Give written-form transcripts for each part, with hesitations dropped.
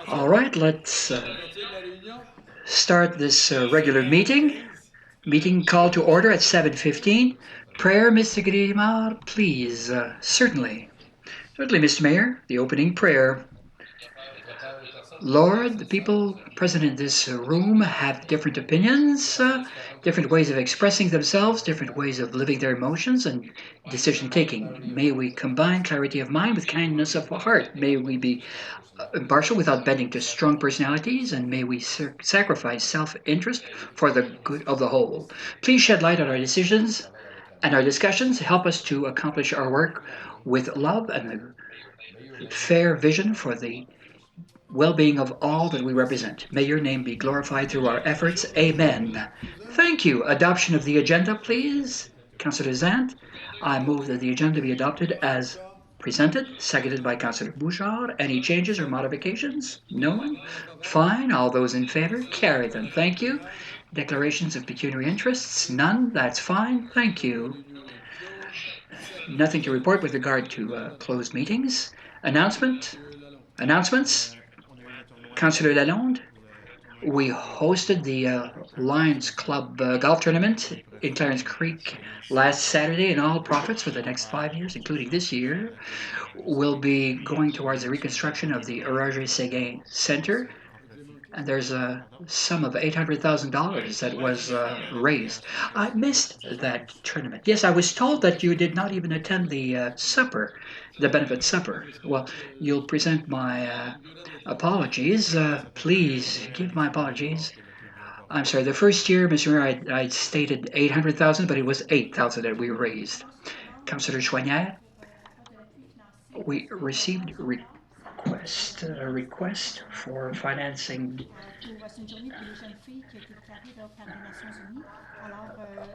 All right, let's start this regular meeting. Meeting called to order at 7:15. Prayer, Mr. Grimard, please. Certainly. Certainly, Mr. Mayor, the opening prayer. Lord, the people present in this room have different opinions, different ways of expressing themselves, different ways of living their emotions and decision taking. May we combine clarity of mind with kindness of heart. May we be impartial without bending to strong personalities, and may we sacrifice self interest for the good of the whole. Please shed light on our decisions and our discussions. Help us to accomplish our work with love and a fair vision for the well-being of all that we represent. May your name be glorified through our efforts. Amen. Thank you. Adoption of the agenda, please. Councillor Zant, I move that the agenda be adopted as presented, seconded by Councillor Bouchard. Any changes or modifications? No one? Fine. All those in favor? Carry them. Thank you. Declarations of pecuniary interests? None. That's fine. Thank you. Nothing to report with regard to closed meetings. Announcements? Councillor Lalonde, we hosted the Lions Club golf tournament in Clarence Creek last Saturday, and all profits for the next 5 years, including this year, will be going towards the reconstruction of the Roger Seguin Center. And there's a sum of $800,000 that was raised. I missed that tournament. Yes, I was told that you did not even attend the supper, the benefit supper. Well, you'll present my apologies. Please give my apologies. I'm sorry. The first year, Mr. Mayor, I stated 800,000, but it was 8,000 that we raised. Councillor Chouanière, we received a request for financing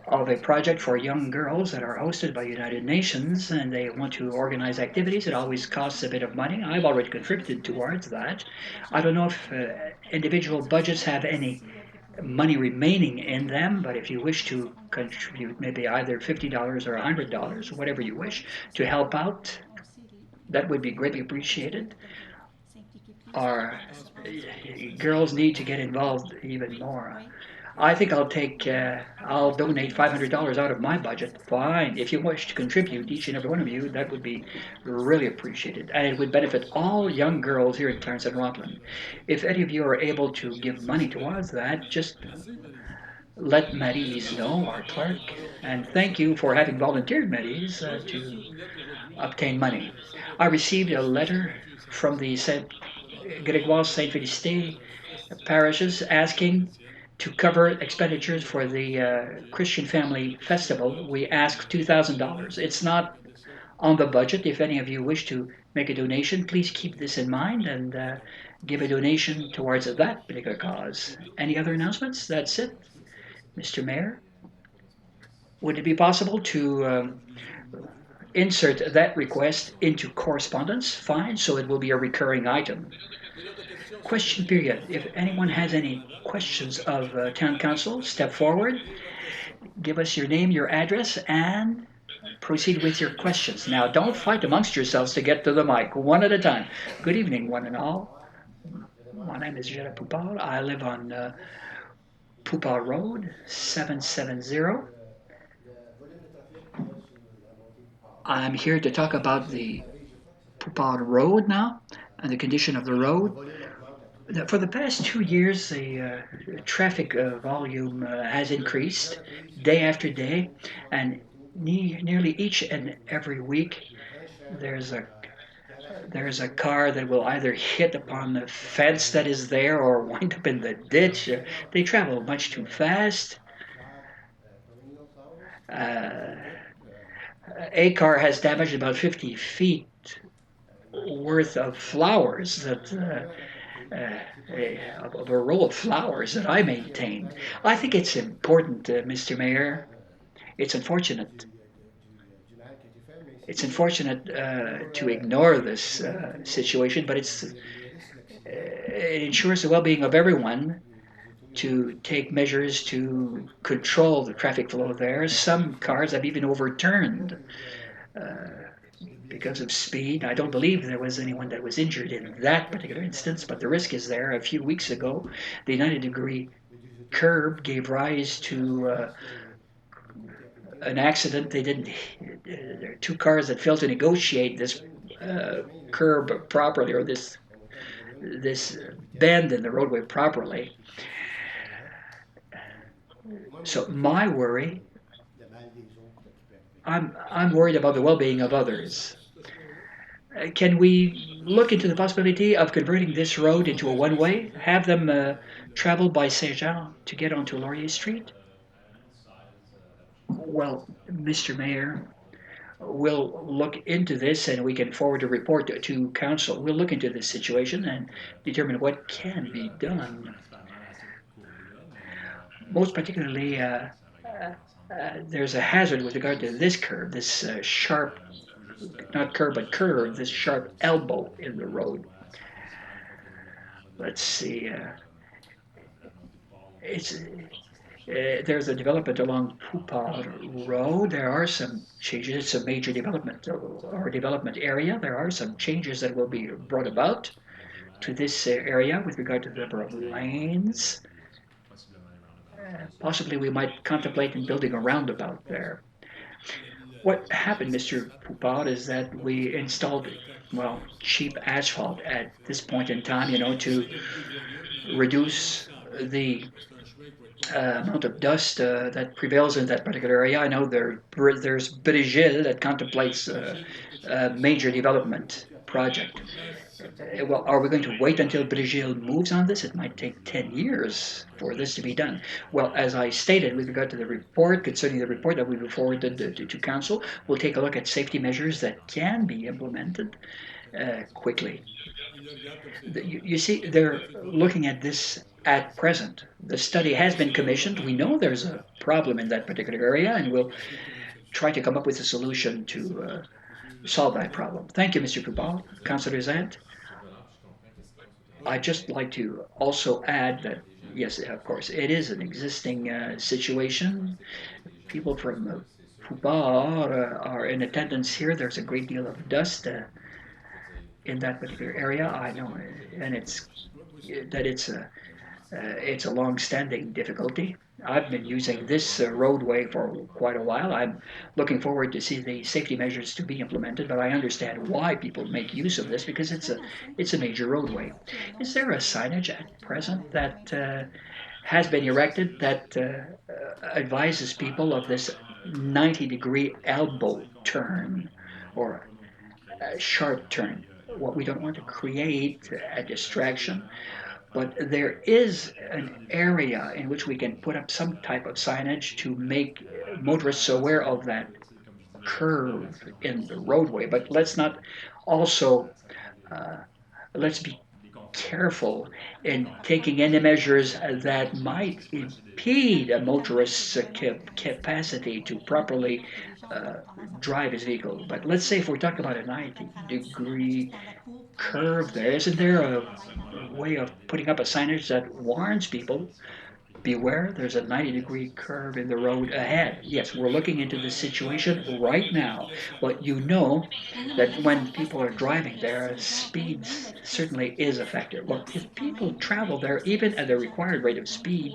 of a project for young girls that are hosted by United Nations, and they want to organize activities. It always costs a bit of money. I've already contributed towards that. I don't know if individual budgets have any money remaining in them, but if you wish to contribute maybe either $50 or $100, whatever you wish, to help out, that would be greatly appreciated. Our girls need to get involved even more. I think I'll donate $500 out of my budget. Fine. If you wish to contribute, each and every one of you, that would be really appreciated. And it would benefit all young girls here in Clarence and Rockland. If any of you are able to give money towards that, just let Maryse know, our clerk. And thank you for having volunteered, Maryse, to obtain money. I received a letter from the Saint Grégoire Saint Félicité parishes asking to cover expenditures for the Christian Family Festival. We asked $2,000. It's not on the budget. If any of you wish to make a donation, please keep this in mind and give a donation towards that particular cause. Any other announcements? That's it. Mr. Mayor, would it be possible to insert that request into correspondence? Fine, so it will be a recurring item. Question period. If anyone has any questions of town council, step forward, give us your name, your address, and proceed with your questions. Now, don't fight amongst yourselves to get to the mic, one at a time. Good evening, one and all. My name is Gerard Poupard. I live on Poupard Road, 770. I'm here to talk about the Poupard Road now and the condition of the road. For the past 2 years, the traffic volume has increased day after day, and nearly each and every week there's a car that will either hit upon the fence that is there or wind up in the ditch. They travel much too fast. A car has damaged about 50 feet worth of flowers of a row of flowers that I maintain. I think it's important, Mr. Mayor. It's unfortunate. It's unfortunate to ignore this situation, but it ensures the well-being of everyone to take measures to control the traffic flow there. Some cars have even overturned because of speed. I don't believe there was anyone that was injured in that particular instance, but the risk is there. A few weeks ago, the 90-degree curve gave rise to an accident. They didn't. There are two cars that failed to negotiate this curb properly, or this bend in the roadway properly. So my worry, I'm worried about the well-being of others. Can we look into the possibility of converting this road into a one-way? Have them travel by Saint-Jean to get onto Laurier Street? Well, Mr. Mayor, we'll look into this and we can forward a report to council. We'll look into this situation and determine what can be done. Most particularly, there's a hazard with regard to this curve, this sharp, not curve, but curve, this sharp elbow in the road. Let's see. There's a development along Poupard Road. There are some changes. It's a major development or development area. There are some changes that will be brought about to this area with regard to the number of lanes. Possibly we might contemplate in building a roundabout there. What happened, Mr. Poupard, is that we installed, well, cheap asphalt at this point in time, to reduce the amount of dust that prevails in that particular area. I know there's Brigil that contemplates a major development project. Well, are we going to wait until Brigil moves on this? It might take 10 years for this to be done. Well, as I stated with regard to the report, concerning the report that we will forward to council, we'll take a look at safety measures that can be implemented quickly. You see, they're looking at this at present. The study has been commissioned. We know there's a problem in that particular area, and we'll try to come up with a solution to solve that problem. Thank you, Mr. Poupard. Councillor Zant. I'd just like to also add that, yes, of course, it is an existing situation. People from Poupard are in attendance here. There's a great deal of dust in that particular area. I know, and it's a long-standing difficulty. I've been using this roadway for quite a while. I'm looking forward to see the safety measures to be implemented, but I understand why people make use of this because it's a major roadway. Is there a signage at present that has been erected that advises people of this 90-degree elbow turn or a sharp turn? What we don't want to create a distraction, but there is an area in which we can put up some type of signage to make motorists aware of that curve in the roadway. But let's not also, let's be careful in taking any measures that might impede a motorist's capacity to properly drive his vehicle. But let's say if we're talking about a 90-degree curve there, isn't there a way of putting up a signage that warns people, beware, there's a 90-degree curve in the road ahead? Yes, we're looking into this situation right now, but you know that when people are driving there, speed certainly is affected. Well, if people travel there even at the required rate of speed,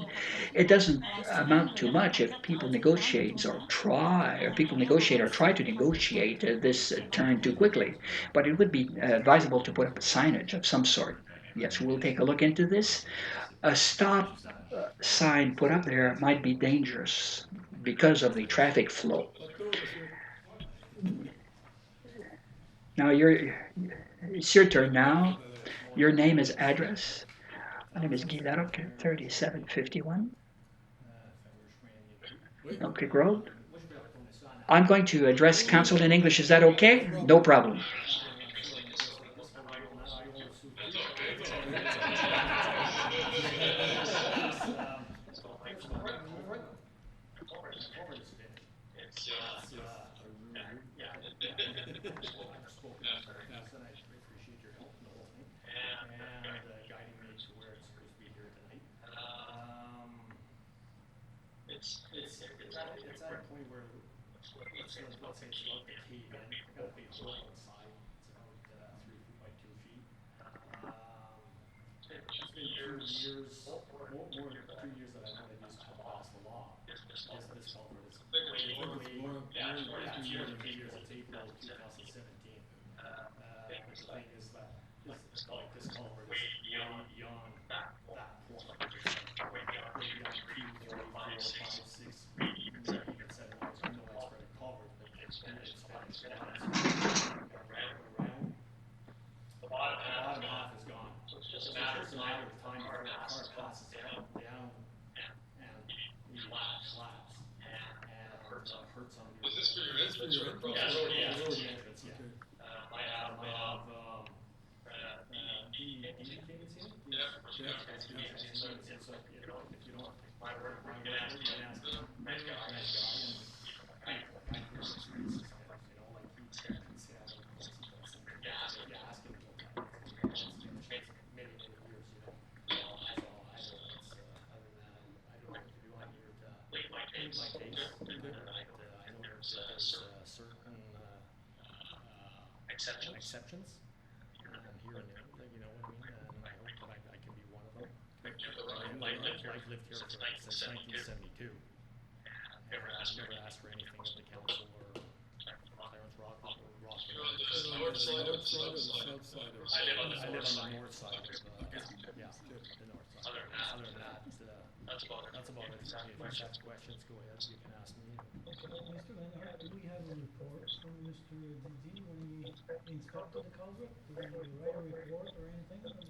it doesn't amount to much if people negotiate or try to negotiate this turn too quickly. But it would be advisable to put up a signage of some sort. Yes, we'll take a look into this. A stop sign put up there might be dangerous because of the traffic flow. Now it's your turn now. Your name is address. My name is Guy Larocque, 3751 Elk Creek Road. I'm going to address council in English. Is that okay? No problem. let's say it's about to cave in. I got a big hole outside. It's about 3 feet by 2 feet. It's been 2 years, more than 2 years that I wanted this to pass the law. This culvert is I think it's way, more, yeah, more yeah, than it's 2 more years. than 2 years. It's April 2017. The thing is that this culvert is way beyond that point. It's like way beyond 2, 3, 4, 5, 6, maybe even 7 hours. I know I spread a culvert, but it's finished. The bottom's finished. Got a ramp put around. The bottom half is gone. So it's just a matter of time before a car passes down and we collapse and hurt somebody. Is this for your entrance or across Yeah, the road? yeah, for the entrance, yeah. Okay. I have DD came and seen it. Yeah. So if you don't my word, you can ask him. Nice guy, and guy clears the streets. You know, like he said, of course he does. And you ask him about that. It's finished many years, you know. So I don't know. It's other than that, I don't know what to do. I'm here to plead my case. I know there's certain exceptions here and there, you know what I mean? And I hope that I can be one of them. I've lived here since 1972. And I've never asked for anything of the council or Clarence Rock or Rock. The north side or the south side? I live on the north side of the north side. Other than that, that's about it for me. If you have questions, go ahead, you can ask me. Okay, Mr. Leonard, do we have a report from Mr. DD when he inspected the culvert? Did he write a report or anything? Well, he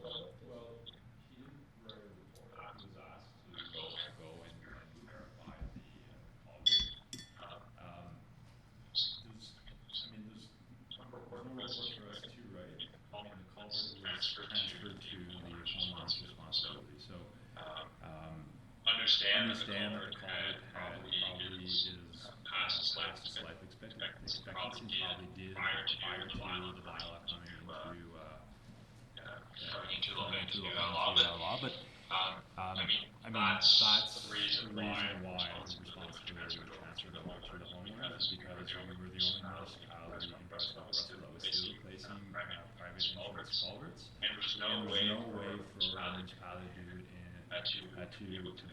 didn't write a report. He was asked to go and verify the culvert. There's no report for us to write. I mean, the culvert was transferred to the homeowner's responsibility. So, understand that the culvert probably is past its life expectancy. Probably did prior to the bylaw coming into law. But I mean that's the reason why the responsibility was transferred over to the homeowner is because we were the only municipality in West Russell that was still replacing private insurance culverts, and there was no way for a municipality to do it to be able to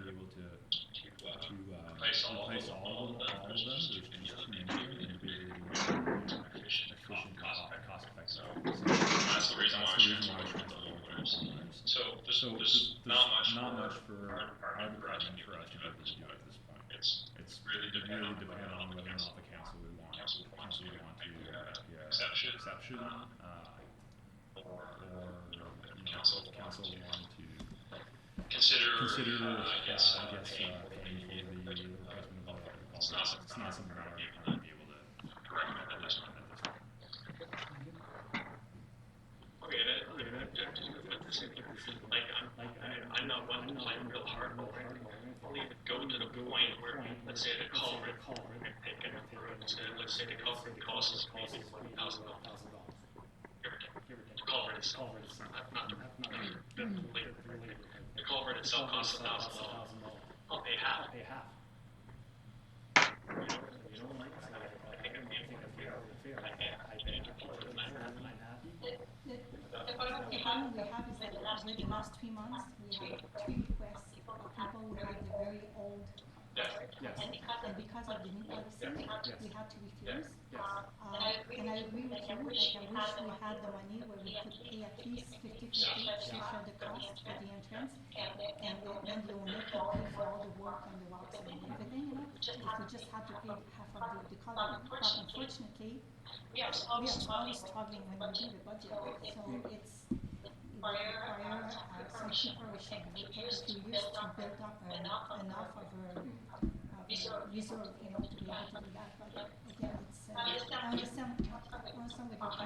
replace all of them. There's just too many of them, and to be able to do it efficient and cost effective. So that's the reason why I transferred over to homeowners. So there's not much for our department for us to be able to do at this point. It's really dependent on whether or not the council would want to exception or council wanted to consider I guess paying for the replacement of the culvert. It's not something that our department would be able to recommend at this point. Okay, I'm not one to play real hardball or anything. I'll even go to the point where, let's say the culvert, let's say the culvert costs us maybe $1,000. The culvert itself, the culvert itself costs $1,000. I'll pay half. You know, Mike, I think I'm fair. The problem we have is that over the last 3 months, we have 3 requests of people who have the very old. Yes. And because of the new policy, we had to refuse. And I agree with you, like I wish we had the money where we could pay at least 50/50 to share the cost for the entrance. And then the owner could pay for all the work on the rocks and everything, you know, if we just had to pay half of the culvert. But unfortunately, we are always struggling when we do the budget. So it would require some preparation. It would take a few years to build up enough of a reserve, you know, to be able to do that. But again, it's I understand where you're coming from. Like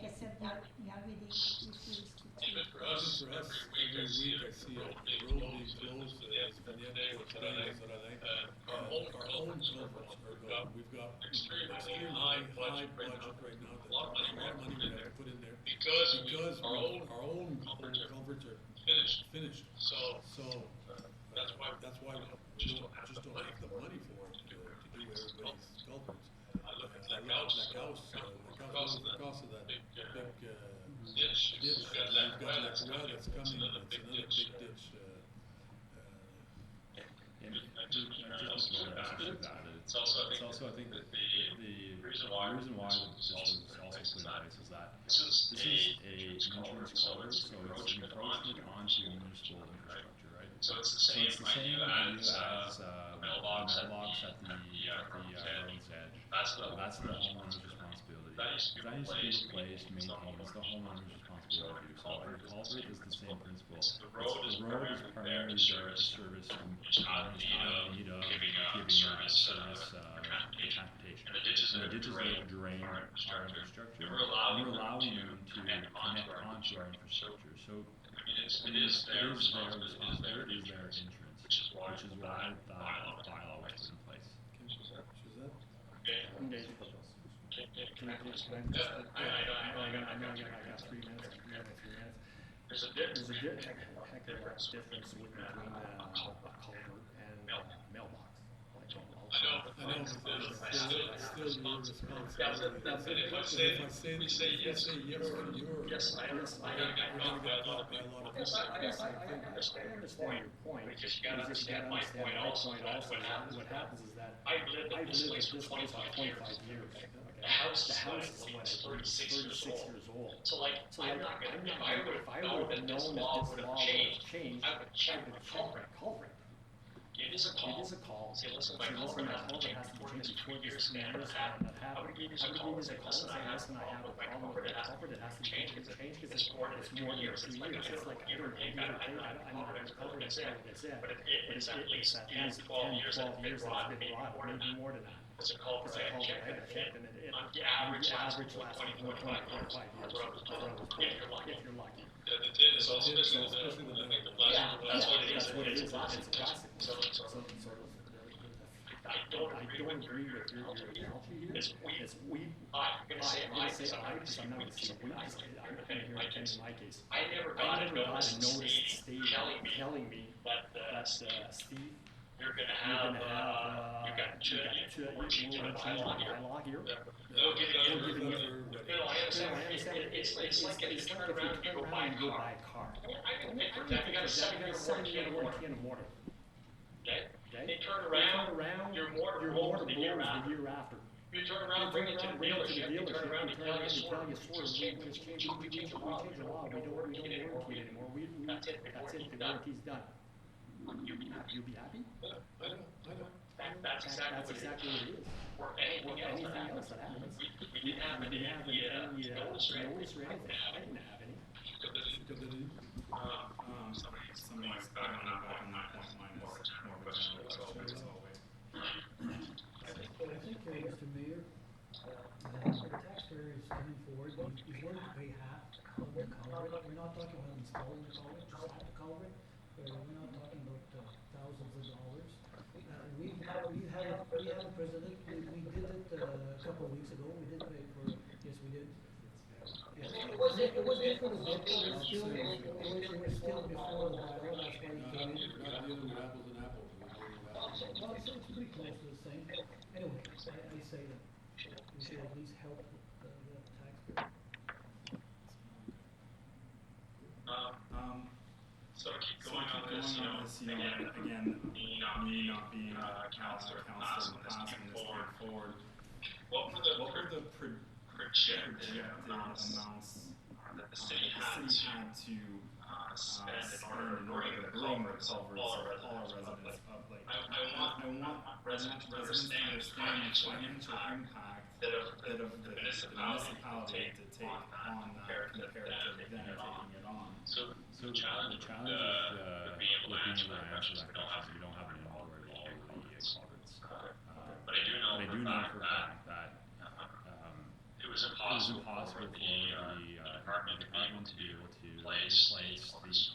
I said, we already refused to. For us, every week I see a road being closed, our own culverts are gone. We've got extreme high budget right now, a lot of money we have to put in there, because our own culverts are finished. So that's why we just don't have the money for it to do everybody's culverts. Like house, the cost of that big ditch, you've got that well that's coming, that's another big ditch. And just before I answer that, it's also I think that the reason why this was also put in place is that this is an insurance culvert, so it's encroachment onto municipal infrastructure, right? So it's the same idea as mailbox at the road's edge. That's the homeowner's responsibility. That needs to be replaced, maintained. It's the homeowner's responsibility. So a culvert is the same principle. The road is primarily there to service just out of need of giving service the transportation. And the ditches are to drain our infrastructure. And we're allowing them to connect onto our infrastructure. So it is their responsibility, it is their insurance, which is why the bylaw was put in place. Can I please, I got 3 minutes. There's a heck of a difference between a culvert and a mailbox. I know, but it's still your responsibility. If I say yes to your, Yes, I understand your point. Because you gotta understand my point also. What happens is that I've lived at this place for 25 years. The house is 36 years old. So I'm not gonna, if I would have known that this law would have changed, I would check the culvert. It is a call. Say, listen, my culvert has to be changed before this 2 years span that happened. I would give you a call and say, listen, I have a problem with my culvert. It has to be changed because it's more than 2 years. It's like, I don't know, I'm not a culvert, it's like I said. But it's at least 10, 12 years that it's been brought, maybe more than that. It's a culvert I have checked, and the average lasts 25 years. If you're lucky. the tin is also especially that's what it is. That's what it is. It's plastic. So I don't agree with your analogy here. It's we. I'm gonna say I because I'm not gonna say we. I'm gonna hear in my case. I never got a notice telling me that Steve, you're gonna have you got to change my bylaw here. They'll give you. I understand. It's like if you turn around and you go buy a car. I got a 7-year warranty in the morning. Okay? They turn around, your motor blows the year after. You turn around, bring it to the dealership, you turn around and tell you, we change the law, we don't warranty it anymore. That's it, the warranty's done. You'll be happy? I know. That's exactly what it is. Or anything else that happens. We didn't have any notice or anything. I didn't have any. Somebody's back on that point, mine is more of a general question as always. I think, Mr. Mayor, the taxpayer is coming forward, he's willing to pay half of the culvert. We're not talking about installing the culvert, just half the culvert. We're not talking about thousands of dollars. We have a president, we did it a couple of weeks ago, we did pay for, yes, we did. Yes. It was different, it was still before the bylaw, that's why he came in. We're not dealing with apples and apples. Well, it's pretty close to the same. Anyway, I say that we should at least help the taxpayer. So to keep going on this, again, me not being a counselor in the past and this moving forward, what were the projected amounts that the city had to spend in order to bring the culverts of all our residents up? Like, I want residents to understand the financial impact that of the municipality to take on compared to them taking it on. So the challenge with being able to answer that question is we don't have an inventory of all the culverts. But I do know for a fact that it was impossible for the department to be able to place the culverts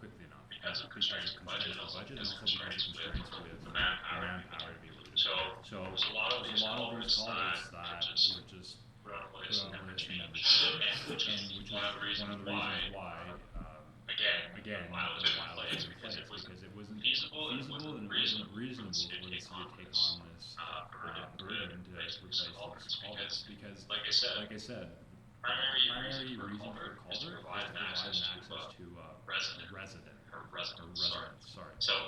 quickly enough because of constraints of budget and also constraints with the manpower to be able to do it. So there's a lot of these culverts that were just put on a list and never changed. And which is one of the reasons why again, the bylaw was in place because it wasn't feasible and it wasn't reasonable for the city to take on this burden replace these culverts because, like I said, primary reason for a culvert is to provide an access to residents. Sorry. So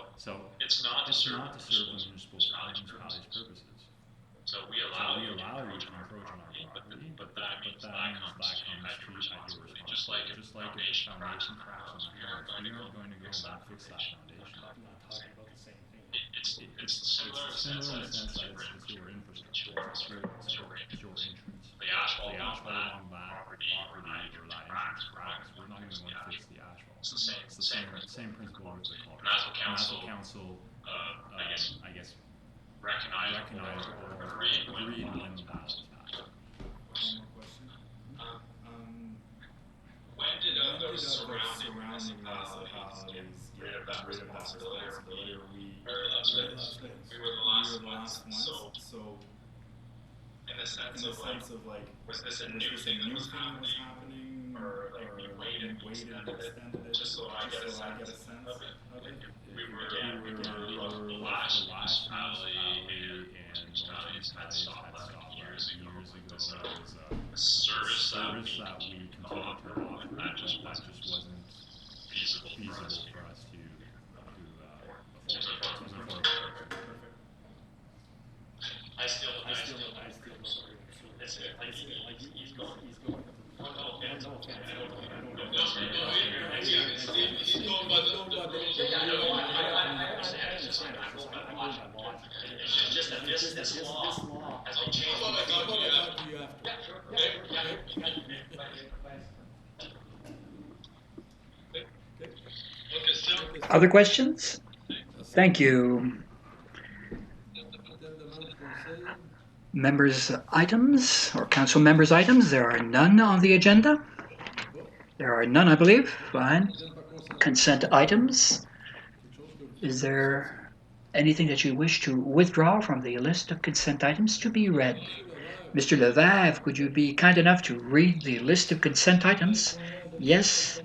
it's not to serve the municipality's purposes. So we allow you to encroach on our property, but that means that comes at your responsibility. Just like if foundation cracks on the house, we aren't going to go and fix that foundation. I'm not talking about the same thing. It's similar in the sense that it's your infrastructure, it's your entrance. The asphalt along that property or that entrance cracks, we're not going to go and fix the asphalt. It's the same principle with the culvert. And that's what council, I guess, recognize or agree when the ballot is passed. One more question. When did the surrounding municipalities get rid of that responsibility? Or we were the last ones. So in the sense of like, was this a new thing that was happening, or like we waited and extended it just so I get a sense of it? We were the last municipality, and most municipalities had stopped that years ago. That was a service that we continued to offer. That just wasn't feasible for us to afford. I still he's going. It's just that this law has been changed. Other questions? Thank you. Members' items or council members' items, there are none on the agenda. There are none, I believe. Fine. Consent items. Is there anything that you wish to withdraw from the list of consent items to be read? Mr. Levave, could you be kind enough to read the list of consent items? Yes.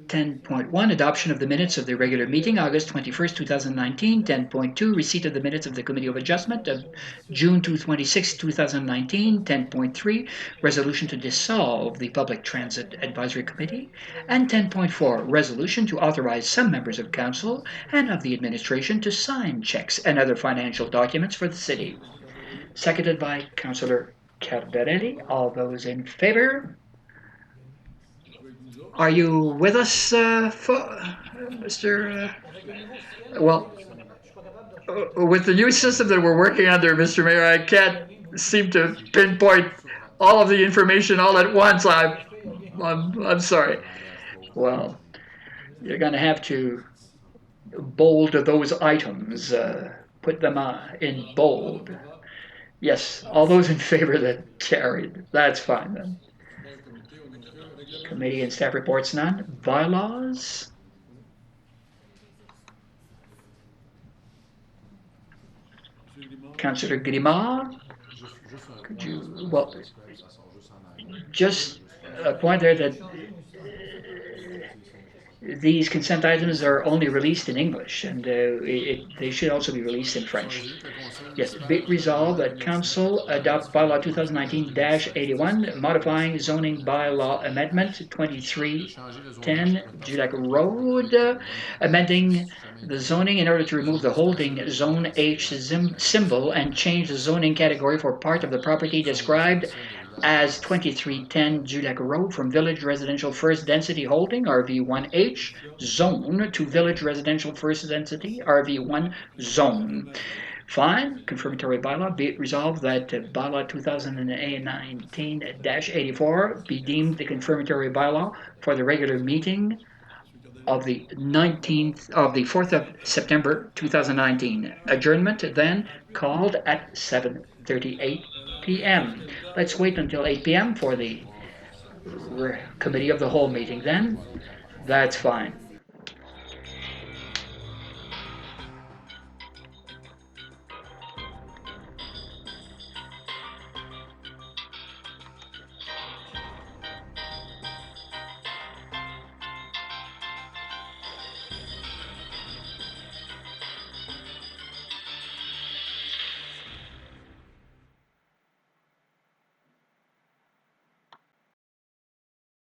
10.1, adoption of the minutes of the regular meeting, August 21st, 2019. 10.2, receipt of the minutes of the Committee of Adjustment of June 26, 2019. 10.3, resolution to dissolve the Public Transit Advisory Committee. And 10.4, resolution to authorize some members of Council and of the administration to sign checks and other financial documents for the city. Seconded by Councillor Cardarelli. All those in favor? Are you with us, Mr. Well, with the new system that we're working under, Mr. Mayor, I can't seem to pinpoint all of the information all at once. I'm sorry. Well, you're going to have to bold those items, put them in bold. Yes, all those in favor, that carried. That's fine then. Committee and staff reports none. Bylaws. Councillor Grimard, could you, well, just a point there that these consent items are only released in English, and they should also be released in French. Yes, be it resolved that Council adopt Bylaw 2019-81, modifying zoning bylaw amendment 2310 Dulac Road, amending the zoning in order to remove the holding zone H symbol and change the zoning category for part of the property described as 2310 Dulac Road from Village Residential First Density Holding RV1H Zone to Village Residential First Density RV1 Zone. Fine, confirmatory bylaw, be it resolved that bylaw 2019-84 be deemed the confirmatory bylaw for the regular meeting of the 4th of September 2019. Adjournment then called at 7:38 p.m. Let's wait until 8 p.m. for the Committee of the Whole meeting then. That's fine.